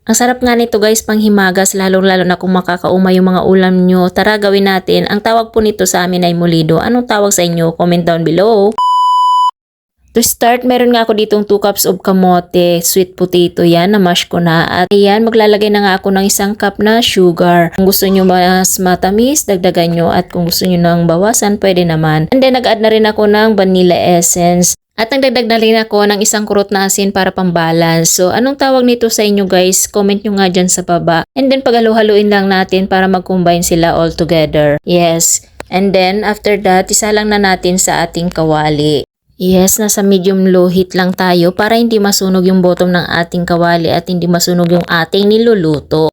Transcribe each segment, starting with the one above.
Ang sarap nga nito guys, panghimagas, lalo-lalo na kung makakauma yung mga ulam nyo. Tara, gawin natin. Ang tawag po nito sa amin ay molido. Anong tawag sa inyo? Comment down below. To start, meron nga ako ditong 2 cups of kamote, sweet potato yan, na-mash ko na. At ayan, maglalagay na nga ako ng 1 cup na sugar. Kung gusto nyo mas matamis, dagdagan nyo. At kung gusto nyo nang bawasan, pwede naman. And then, nag-add na rin ako ng vanilla essence. At nagdagdag na rin ako ng 1 kurot na asin para pambalance. So, anong tawag nito sa inyo guys? Comment nyo nga dyan sa baba. And then, paghalo-haluin lang natin para mag-combine sila all together. Yes. And then, after that, isa lang na natin sa ating kawali. Yes, nasa medium low heat lang tayo para hindi masunog yung bottom ng ating kawali at hindi masunog yung ating niluluto.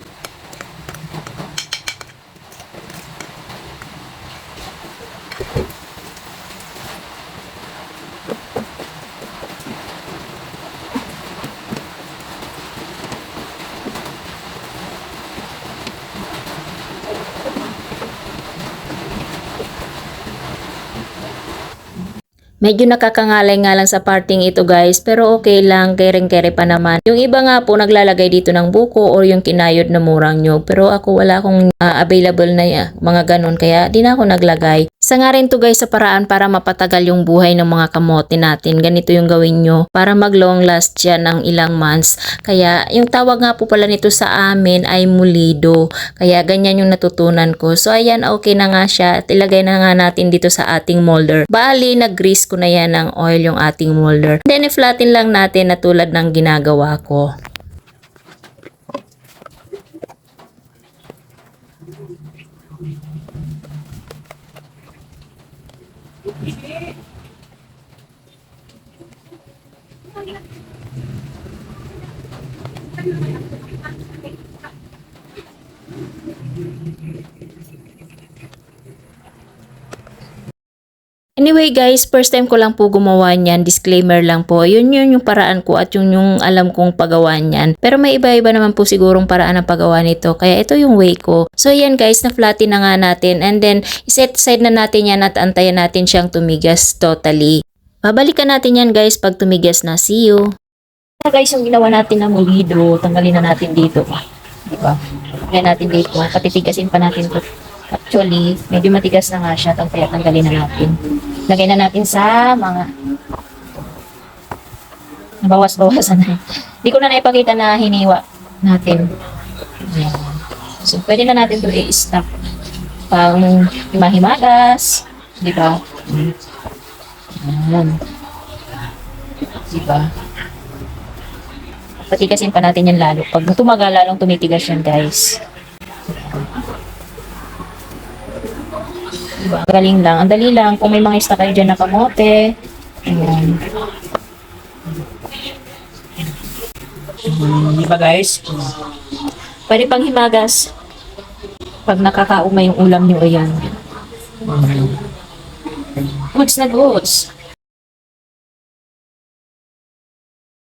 Medyo nakakangalay nga lang sa parting ito guys, pero okay lang, kereng-kere pa naman. Yung iba nga po naglalagay dito ng buko or yung kinayod na murang nyog, pero ako wala akong available na mga ganun, kaya di na ako naglagay. Isa nga rin to guys sa paraan para mapatagal yung buhay ng mga kamote natin. Ganito yung gawin nyo para mag long last yan ng ilang months. Kaya yung tawag nga po pala nito sa amin ay molido. Kaya ganyan yung natutunan ko. So ayan, okay na nga siya. At ilagay na nga natin dito sa ating molder. Bali, nag-grease ko na yan ng oil yung ating molder. Then i-flatten lang natin na tulad ng ginagawa ko. Anyway guys, first time ko lang po gumawa niyan, disclaimer lang po. Yun yung paraan ko at yung alam kong paggawa niyan. Pero may iba-iba naman po sigurong paraan ng paggawa nito. Kaya ito yung way ko. So yan guys, na-flatten na nga natin. And then, iset aside na natin yan at antayin natin siyang tumigas totally. Babalikan natin yan guys pag tumigas na. See you! Guys, yung ginawa natin na molido, tanggalin na natin dito. Diba? Tanggalin natin dito. Patitigasin pa natin ito. Actually, medyo matigas na nga siya. Kaya tanggalin na natin. Lagay na natin sa mga nabawas-bawasan na. Hindi ko na naipakita na hiniwa natin. Ayan. So, pwede na natin ito i-stop. Pang himahimagas. Diba? Ayan. Diba? Patigasin pa natin yan lalo. Pag tumagal, lalong tumitigas yan, guys. Diba? Galing lang. Ang dali lang. Kung may mga ista kayo dyan na kamote. Ayan. Diba guys? Pwede pang himagas. Pag nakakaumay yung ulam nyo, ayan. Goods na goods.